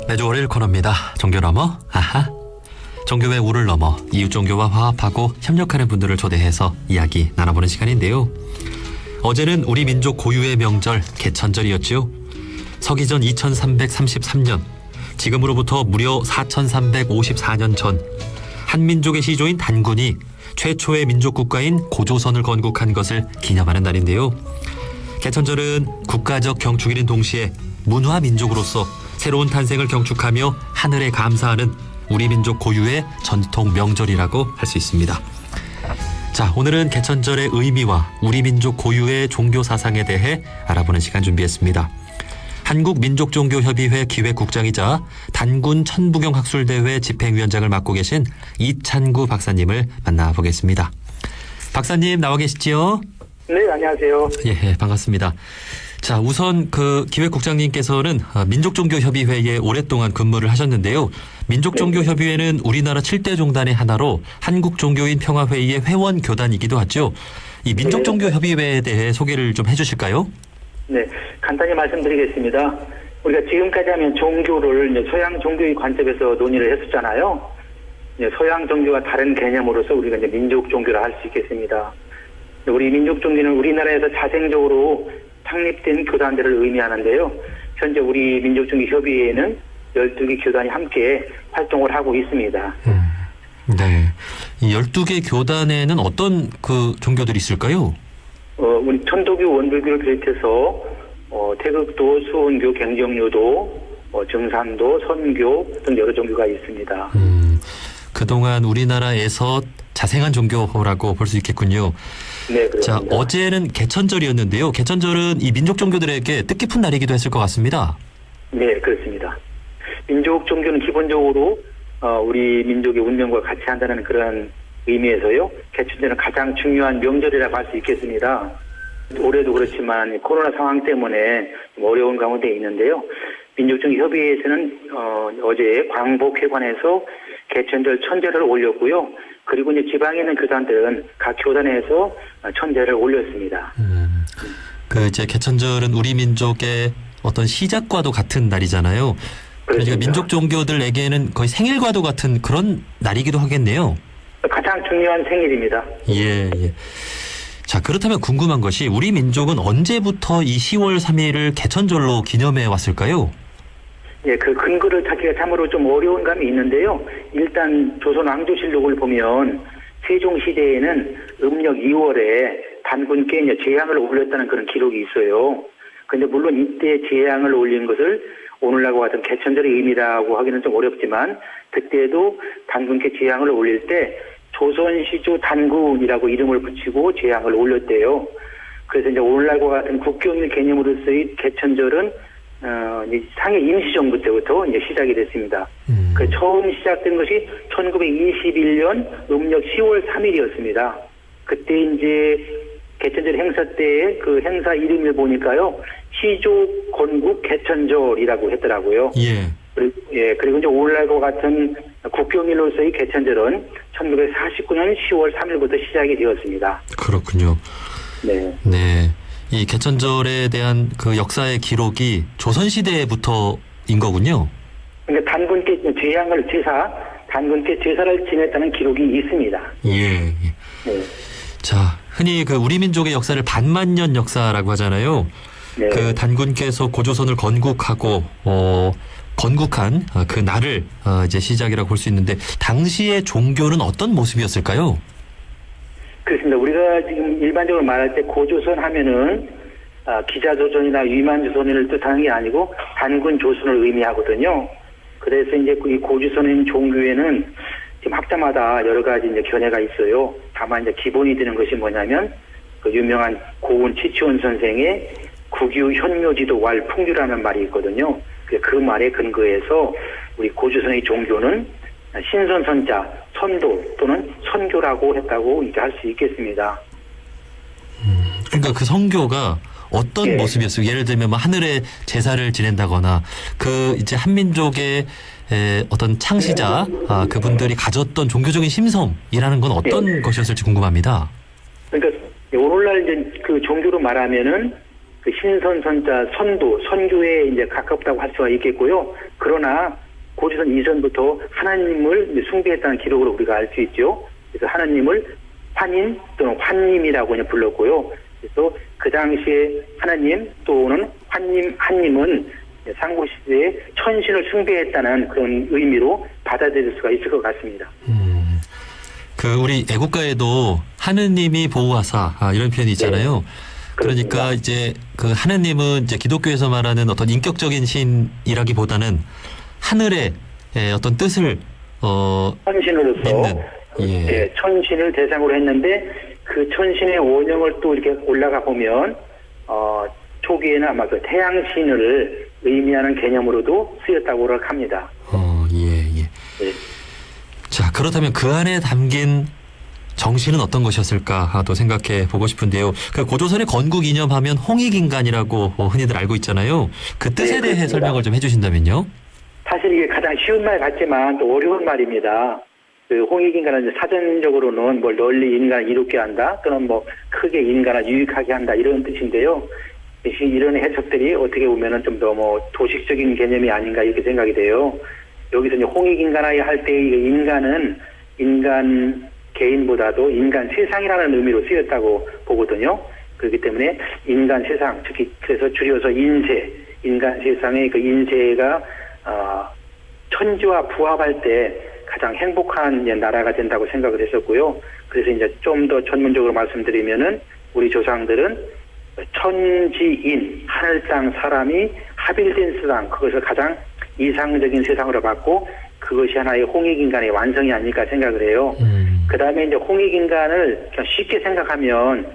매주 월요일 코너입니다. 종교 넘어 아하. 종교의 우를 넘어 이웃 종교와 화합하고 협력하는 분들을 초대해서 이야기 나눠보는 시간인데요. 어제는 우리 민족 고유의 명절 개천절이었지요. 서기전 2333년, 지금으로부터 무려 4354년 전 한민족의 시조인 단군이 최초의 민족 국가인 고조선을 건국한 것을 기념하는 날인데요. 개천절은 국가적 경축일인 동시에 문화 민족으로서 새로운 탄생을 경축하며 하늘에 감사하는 우리 민족 고유의 전통 명절이라고 할 수 있습니다. 자, 오늘은 개천절의 의미와 우리 민족 고유의 종교 사상에 대해 알아보는 시간 준비했습니다. 한국민족종교협의회 기획국장이자 단군 천부경학술대회 집행위원장을 맡고 계신 이찬구 박사님을 만나보겠습니다. 박사님 나와 계시지요? 네, 안녕하세요. 예, 반갑습니다. 자, 우선 그 기획국장님께서는 민족종교협의회에 오랫동안 근무를 하셨는데요. 민족종교협의회는 우리나라 7대 종단의 하나로 한국종교인 평화회의의 회원 교단이기도 하죠. 이 민족종교협의회에 대해 소개를 좀 해주실까요? 네, 간단히 말씀드리겠습니다. 우리가 지금까지 하면 종교를 이제 서양 종교의 관점에서 논의를 했었잖아요. 이제 서양 종교와 다른 개념으로서 우리가 이제 민족 종교를 할 수 있겠습니다. 우리 민족 종교는 우리나라에서 자생적으로 창립된 교단들을 의미하는데요. 현재 우리 민족종교협의회에는 12개 교단이 함께 활동을 하고 있습니다. 네. 이 12개 교단에는 어떤 그 종교들이 있을까요? 우리 천도교, 원불교를 비롯해서 태극도, 수원교, 갱정료도, 정산도, 선교 등 여러 종교가 있습니다. 그동안 우리나라에서 자생한 종교라고 볼 수 있겠군요. 네, 그렇습니다. 자, 어제는 개천절이었는데요. 개천절은 이 민족 종교들에게 뜻깊은 날이기도 했을 것 같습니다. 네, 그렇습니다. 민족 종교는 기본적으로 우리 민족의 운명과 같이 한다는 그런 의미에서요. 개천절은 가장 중요한 명절이라고 할 수 있겠습니다. 올해도 그렇지만 코로나 상황 때문에 어려운 가운데 있는데요. 민족종교협의회에서는 어제 광복회관에서 개천절 천제를 올렸고요. 그리고 이제 지방에 있는 교단들은 각 교단에서 천제를 올렸습니다. 그 이제 개천절은 우리 민족의 어떤 시작과도 같은 날이잖아요. 그러니까 민족 종교들에게는 거의 생일과도 같은 그런 날이기도 하겠네요. 가장 중요한 생일입니다. 예. 자, 그렇다면 궁금한 것이 우리 민족은 언제부터 이 10월 3일을 개천절로 기념해 왔을까요? 예, 그 근거를 찾기가 참으로 좀 어려운 감이 있는데요. 일단 조선 왕조실록을 보면 세종 시대에는 음력 2월에 단군께 이제 제향을 올렸다는 그런 기록이 있어요. 근데 물론 이때 제향을 올린 것을 오늘날과 같은 개천절의 의미라고 하기는 좀 어렵지만 그때도 단군께 제향을 올릴 때 조선시조 단군이라고 이름을 붙이고 제향을 올렸대요. 그래서 이제 오늘날과 같은 국경일 개념으로서의 개천절은 상해 임시정부 때부터 이제 시작이 됐습니다. 그 처음 시작된 것이 1921년 음력 10월 3일이었습니다. 그때 이제 개천절 행사 때 그 행사 이름을 보니까요. 시조 건국 개천절이라고 했더라고요. 그리고 이제 오늘날과 같은 국경일로서의 개천절은 1949년 10월 3일부터 시작이 되었습니다. 그렇군요. 네. 이 개천절에 대한 그 역사의 기록이 조선시대부터인 거군요. 그러니까 단군께 단군께 제사를 지냈다는 기록이 있습니다. 네. 자, 흔히 그 우리 민족의 역사를 반만년 역사라고 하잖아요. 네. 그 단군께서 고조선을 건국하고 건국한 그 날을 이제 시작이라고 볼 수 있는데 당시의 종교는 어떤 모습이었을까요? 그렇습니다. 우리가 지금 일반적으로 말할 때 고조선 하면은 기자조선이나 위만조선을 뜻하는 게 아니고 단군 조선을 의미하거든요. 그래서 이제 이 고조선인 종교에는 지금 학자마다 여러 가지 이제 견해가 있어요. 다만 이제 기본이 되는 것이 뭐냐면 그 유명한 고은 치치원 선생의 국유 현묘지도 왈 풍류라는 말이 있거든요. 그 말에 근거해서 우리 고조선의 종교는 신선선자, 선도 또는 선교라고 했다고 이제 할 수 있겠습니다. 그러니까 그 선교가 어떤 모습이었어요? 예를 들면 뭐 하늘에 제사를 지낸다거나 그 이제 한민족의 어떤 창시자 그분들이 가졌던 종교적인 심성이라는 건 어떤 것이었을지 궁금합니다. 그러니까 오늘날 이제 그 종교로 말하면은 그 신선선자, 선도, 선교에 이제 가깝다고 할 수가 있겠고요. 그 그러나 고조선 이전부터 하나님을 이제 숭배했다는 기록으로 우리가 알 수 있죠. 그래서 하나님을 환인 또는 환님이라고 그냥 불렀고요. 그래서 그 당시에 하나님 또는 한님은 상고시대에 천신을 숭배했다는 그런 의미로 받아들일 수가 있을 것 같습니다. 그 우리 애국가에도 하느님이 보호하사 이런 표현이 있잖아요. 그러니까 이제 그 하느님은 이제 기독교에서 말하는 어떤 인격적인 신이라기보다는 하늘의 어떤 뜻을 천신으로서 믿는 예, 천신을 대상으로 했는데 그 천신의 원형을 또 이렇게 올라가 보면 초기에는 아마 그 태양신을 의미하는 개념으로도 쓰였다고 합니다. 예. 자, 그렇다면 그 안에 담긴 정신은 어떤 것이었을까 또 생각해 보고 싶은데요. 그 고조선의 건국 이념하면 홍익인간이라고 흔히들 알고 있잖아요. 그 뜻에 대해 그렇습니다. 설명을 좀 해주신다면요. 사실 이게 가장 쉬운 말 같지만 또 어려운 말입니다. 그 홍익인간은 사전적으로는 뭘 널리 인간을 이롭게 한다 또는 뭐 크게 인간을 유익하게 한다 이런 뜻인데요. 이런 해석들이 어떻게 보면은 좀 더 뭐 도식적인 개념이 아닌가 이렇게 생각이 돼요. 여기서 이제 홍익인간하여 할 때 인간은 인간 개인보다도 인간 세상이라는 의미로 쓰였다고 보거든요. 그렇기 때문에 인간 세상, 특히 그래서 줄여서 인세, 인간 세상의 그 인세가 천지와 부합할 때 가장 행복한 나라가 된다고 생각을 했었고요. 그래서 이제 좀 더 전문적으로 말씀드리면은 우리 조상들은 천지인, 하늘 땅 사람이 합일된 세상, 그것을 가장 이상적인 세상으로 봤고 그것이 하나의 홍익인간의 완성이 아닐까 생각을 해요. 그 다음에 이제 홍익인간을 그냥 쉽게 생각하면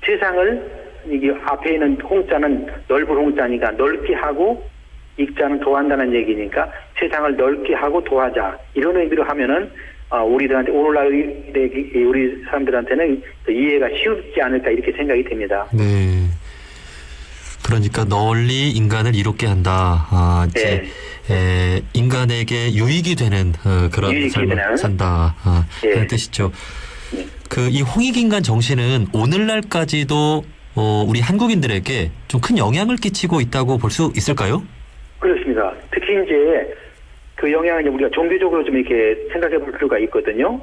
세상을 이게 앞에 있는 홍자는 넓은 홍자니까 넓게 하고 익자는 도한다는 얘기니까 세상을 넓게 하고 도하자 이런 의미로 하면은 우리들한테 오늘날 우리 사람들한테는 이해가 쉽지 않을까 이렇게 생각이 됩니다. 네. 그러니까 널리 인간을 이롭게 한다. 이제 인간에게 유익이 되는 그런 유익이 삶을 되는. 산다. 그런 뜻이죠. 그 이 홍익인간 정신은 오늘날까지도 우리 한국인들에게 좀 큰 영향을 끼치고 있다고 볼 수 있을까요? 그렇습니다. 특히 이제 그 영향을 우리가 종교적으로 좀 이렇게 생각해 볼 필요가 있거든요.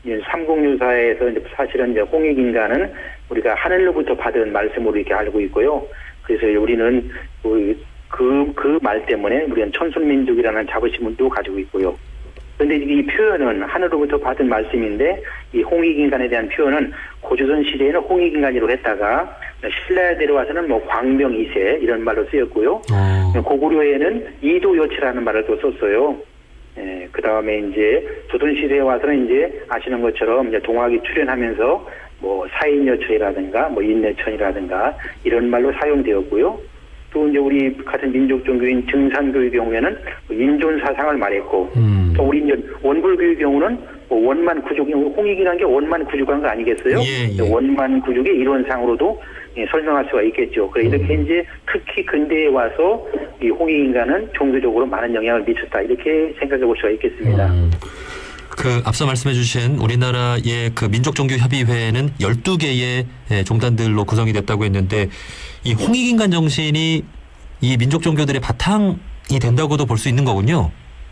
삼국유사에서 이제 사실은 이제 홍익인간은 우리가 하늘로부터 받은 말씀으로 이렇게 알고 있고요. 그래서 우리는 그 말 때문에 우리는 천손민족이라는 자부심도 가지고 있고요. 그런데 이 표현은 하늘로부터 받은 말씀인데 이 홍익인간에 대한 표현은 고조선 시대에는 홍익인간이라고 했다가 신라에 내려와서는 뭐 광명이세 이런 말로 쓰였고요. 고구려에는 이도요체라는 말을 또 썼어요. 그 다음에 이제 조선 시대에 와서는 이제 아시는 것처럼 이제 동학이 출현하면서 뭐 사인여처라든가 뭐 인내천이라든가 이런 말로 사용되었고요. 또 이제 우리 같은 민족 종교인 증산교의 경우에는 인존 사상을 말했고, 또 우리 이제 원불교의 경우는 뭐 원만 구족이 홍익이라는 게 원만 구족한 거 아니겠어요? 원만 구족의 이론상으로도 설명할 수가 있겠죠. 그래 이렇게 이제 특히 근대에 와서 이 홍익인간은 종교적으로 많은 영향을 미쳤다 이렇게 생각해 볼 수가 있겠습니다. 그 앞서 말씀해 주신 우리나라의 그 민족종교협의회는 12개의 종단들로 구성이 됐다고 했는데 이 홍익인간 정신이 이 민족종교들의 바탕이 된다고도 볼 수 있는 거군요.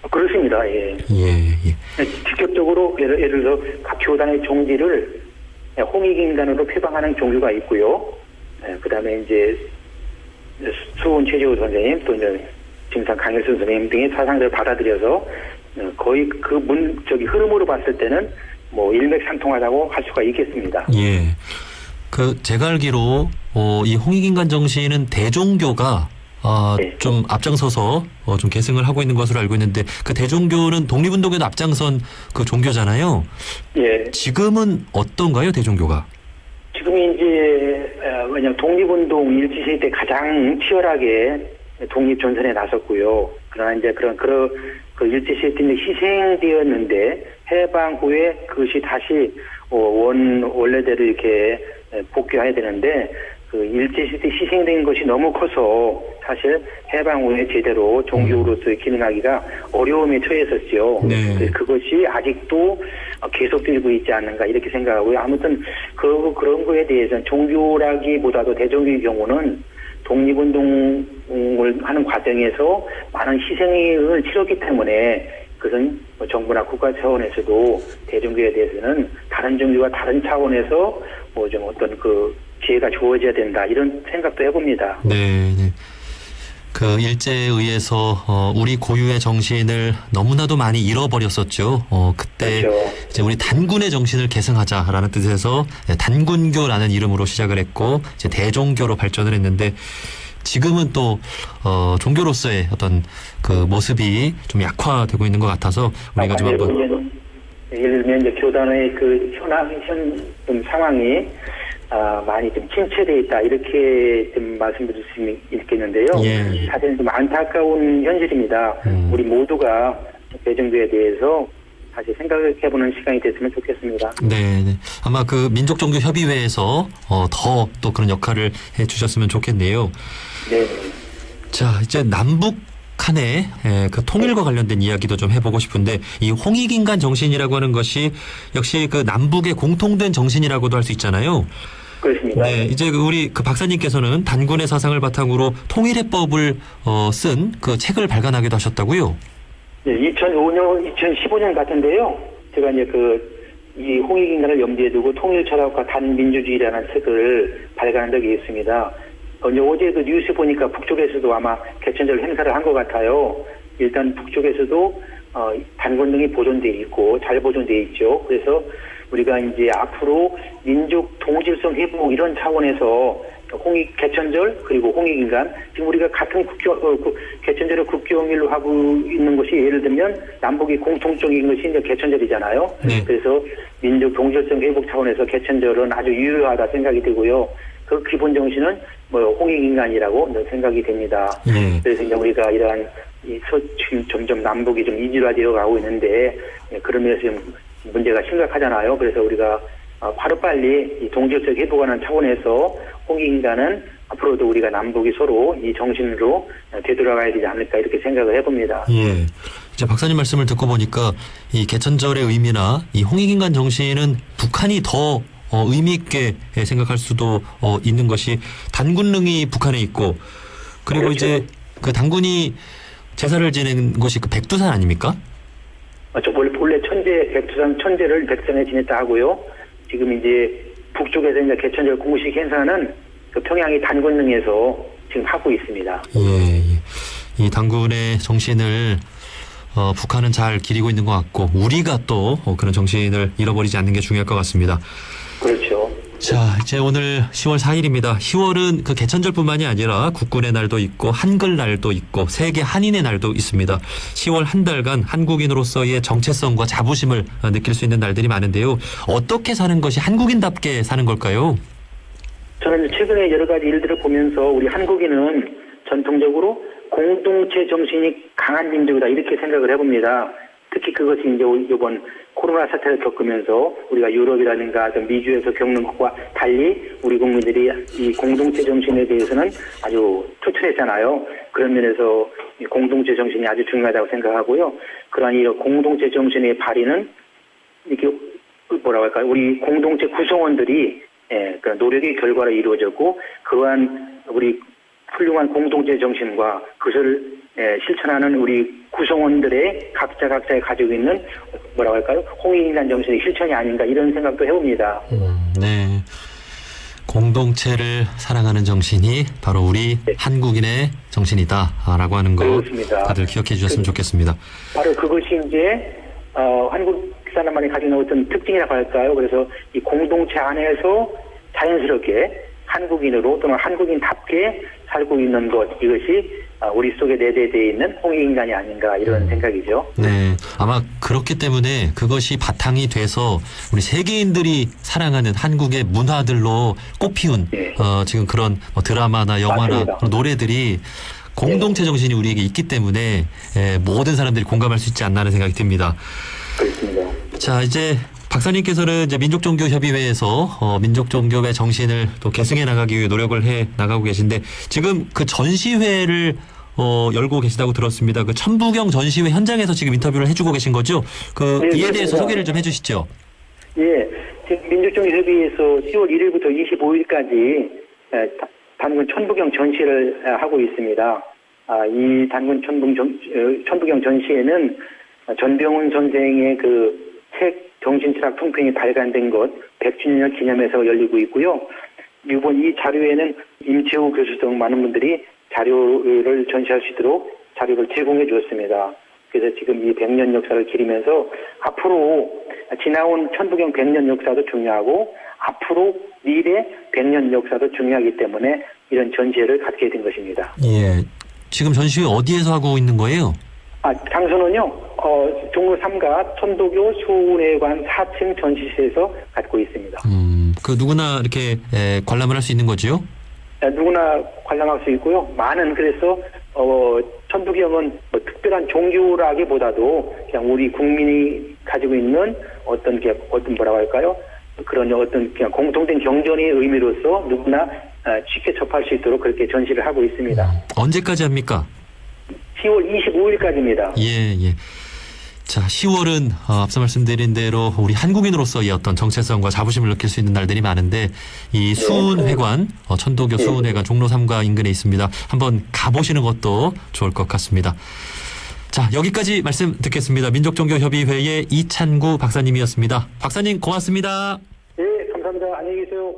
그렇습니다. 예. 직접적으로 예를 들어서 각 교단의 종지를 홍익인간으로 표방하는 종교가 있고요. 그다음에 이제 수원 최재호 선생님 또 이제 증산 강일순 선생님 등의 사상들을 받아들여서 거의 그 흐름으로 봤을 때는 뭐 일맥상통하다고 할 수가 있겠습니다. 예. 그 제가 알기로 이 홍익인간 정신은 대종교가 좀 앞장서서 좀 계승을 하고 있는 것으로 알고 있는데 그 대종교는 독립운동에도 앞장선 그 종교잖아요. 예. 지금은 어떤가요, 대종교가? 지금이 이제 왜냐면 독립운동 일제시대 때 가장 치열하게 독립전선에 나섰고요. 그러나 이제 그 일제시대 때 희생되었는데 해방 후에 그것이 다시 원래대로 이렇게 복귀해야 되는데 그 일제시대 희생된 것이 너무 커서 사실 해방 후에 제대로 종교로서 기능하기가 어려움에 처했었죠. 네. 그것이 아직도 계속되고 있지 않는가 이렇게 생각하고요. 아무튼 그런 거에 대해서는 종교라기보다도 대종교의 경우는 독립운동을 하는 과정에서 많은 희생을 치렀기 때문에 그것은 뭐 정부나 국가 차원에서도 대종교에 대해서는 다른 종교와 다른 차원에서 뭐 좀 어떤 그 기회가 주어져야 된다 이런 생각도 해봅니다. 네, 네. 그 일제에 의해서 우리 고유의 정신을 너무나도 많이 잃어버렸었죠. 그때 그렇죠. 이제 우리 단군의 정신을 계승하자라는 뜻에서 단군교라는 이름으로 시작을 했고 이제 대종교로 발전을 했는데 지금은 또 종교로서의 어떤 그 모습이 좀 약화되고 있는 것 같아서 우리가 좀 한번 예를 들면 이제 교단의 그 현 상황이 많이 좀 침체되어 있다 이렇게 좀 말씀드릴 수 있겠는데요. 예. 사실 좀 안타까운 현실입니다. 우리 모두가 대종교에 대해서 다시 생각해보는 시간이 됐으면 좋겠습니다. 네, 네. 아마 그 민족종교협의회에서 더 또 그런 역할을 해주셨으면 좋겠네요. 네. 자, 이제 남북 간의 그 통일과 관련된 이야기도 좀 해보고 싶은데 이 홍익인간 정신이라고 하는 것이 역시 그 남북의 공통된 정신이라고도 할 수 있잖아요. 그렇습니다. 네, 이제 우리 그 박사님께서는 단군의 사상을 바탕으로 통일해법을 쓴 그 책을 발간하기도 하셨다고요. 네, 2015년 같은데요. 제가 이제 이 홍익인간을 염두에 두고 통일철학과 단민주주의라는 책을 발간한 적이 있습니다. 어제 그 뉴스 보니까 북쪽에서도 아마 개천절 행사를 한 것 같아요. 일단 북쪽에서도 단군 등이 보존돼 있고 잘 보존돼 있죠. 그래서 우리가 이제 앞으로 민족 동질성 회복 이런 차원에서 개천절 그리고 홍익인간 지금 우리가 같은 개천절을 국경일로 하고 있는 것이 예를 들면 남북이 공통적인 것이 이제 개천절이잖아요. 네. 그래서 민족 동질성 회복 차원에서 개천절은 아주 유효하다 생각이 들고요. 그 기본 정신은 뭐 홍익인간이라고 생각이 됩니다. 예. 그래서 이제 우리가 이러한 지금 점점 남북이 좀 이질화되어 가고 있는데 그런 면에서 좀 문제가 심각하잖아요. 그래서 우리가 하루빨리 이 동질적 회복하는 차원에서 홍익인간은 앞으로도 우리가 남북이 서로 이 정신으로 되돌아가야 되지 않을까 이렇게 생각을 해봅니다. 예. 이제 박사님 말씀을 듣고 보니까 이 개천절의 의미나 이 홍익인간 정신은 북한이 더 의미 있게 생각할 수도 있는 것이 단군릉이 북한에 있고 그리고 그렇죠. 이제 그 단군이 제사를 지낸 곳이 그 백두산 아닙니까? 원래 천제를 백두산에 지냈다 하고요. 지금 이제 북쪽에서 이제 개천절 공식 행사는 그 평양이 단군릉에서 지금 하고 있습니다. 예, 예. 이 단군의 정신을 북한은 잘 기리고 있는 것 같고 우리가 또 그런 정신을 잃어버리지 않는 게 중요할 것 같습니다. 그렇죠. 자, 이제 오늘 10월 4일입니다. 10월은 그 개천절뿐만이 아니라 국군의 날도 있고 한글날도 있고 세계 한인의 날도 있습니다. 10월 한 달간 한국인으로서의 정체성과 자부심을 느낄 수 있는 날들이 많은데요. 어떻게 사는 것이 한국인답게 사는 걸까요? 저는 최근에 여러 가지 일들을 보면서 우리 한국인은 전통적으로 공동체 정신이 강한 민족이다 이렇게 생각을 해봅니다. 특히 그것이 이제 이번 코로나 사태를 겪으면서 우리가 유럽이라든가 미주에서 겪는 것과 달리 우리 국민들이 이 공동체 정신에 대해서는 아주 투철했잖아요. 그런 면에서 이 공동체 정신이 아주 중요하다고 생각하고요. 그러한 이 공동체 정신의 발휘는 이렇게 뭐라고 할까요? 우리 공동체 구성원들이 그런 노력의 결과로 이루어졌고 그러한 우리 훌륭한 공동체 정신과 그것을 실천하는 우리 구성원들의 각자의 가지고 있는 뭐라고 할까요? 홍익인간 정신의 실천이 아닌가 이런 생각도 해봅니다. 네. 공동체를 사랑하는 정신이 바로 우리 한국인의 정신이다라고 하는 거 그렇습니다. 다들 기억해 주셨으면 좋겠습니다. 바로 그것이 이제 한국 사람만이 가지고 있는 어떤 특징이라고 할까요? 그래서 이 공동체 안에서 자연스럽게 한국인으로 또는 한국인답게 살고 있는 것 이것이 우리 속에 내재되어 있는 홍익인간이 아닌가 이런 생각이죠. 네, 아마 그렇기 때문에 그것이 바탕이 돼서 우리 세계인들이 사랑하는 한국의 문화들로 꽃피운 네. 지금 그런 드라마나 영화나 맞습니다. 그런 노래들이 공동체 정신이 우리에게 있기 때문에 모든 사람들이 공감할 수 있지 않나 하는 생각이 듭니다. 그렇습니다. 자, 이제 박사님께서는 이제 민족종교협의회에서 민족종교의 정신을 또 계승해 나가기 위해 노력을 해 나가고 계신데 지금 그 전시회를 열고 계시다고 들었습니다. 그 천부경 전시회 현장에서 지금 인터뷰를 해주고 계신 거죠? 네, 이에 대해서 그렇습니다. 소개를 좀 해주시죠. 예, 지금 민족종교협의회에서 10월 1일부터 25일까지 단군 천부경 전시를 하고 있습니다. 이 단군 천부경 전시회는 전병훈 선생의 그 책 정신철학 통편이 발간된 것 100주년을 기념해서 열리고 있고요. 이번 이 자료에는 임채우 교수 등 많은 분들이 자료를 전시할 수 있도록 자료를 제공해 주었습니다. 그래서 지금 이 100년 역사를 기리면서 앞으로 지나온 천부경 100년 역사도 중요하고 앞으로 미래 100년 역사도 중요하기 때문에 이런 전시회를 갖게 된 것입니다. 예. 지금 전시회 어디에서 하고 있는 거예요? 장소는요, 종로 3가 천도교 수훈회관 4층 전시실에서 갖고 있습니다. 그 누구나 이렇게 관람을 할 수 있는 거지요? 누구나 관람할 수 있고요. 많은 그래서 천부경은 뭐 특별한 종교라기보다도 그냥 우리 국민이 가지고 있는 어떤 뭐라고 할까요? 그런 어떤 그냥 공통된 경전의 의미로서 누구나 쉽게 접할 수 있도록 그렇게 전시를 하고 있습니다. 언제까지 합니까? 10월 25일까지입니다. 예. 자, 10월은 앞서 말씀드린 대로 우리 한국인으로서의 어떤 정체성과 자부심을 느낄 수 있는 날들이 많은데 이 수훈회관, 천도교 수훈회관 종로 3가 인근에 있습니다. 한번 가보시는 것도 좋을 것 같습니다. 자, 여기까지 말씀 듣겠습니다. 민족종교협의회의 이찬구 박사님이었습니다. 박사님 고맙습니다. 네, 감사합니다. 안녕히 계세요.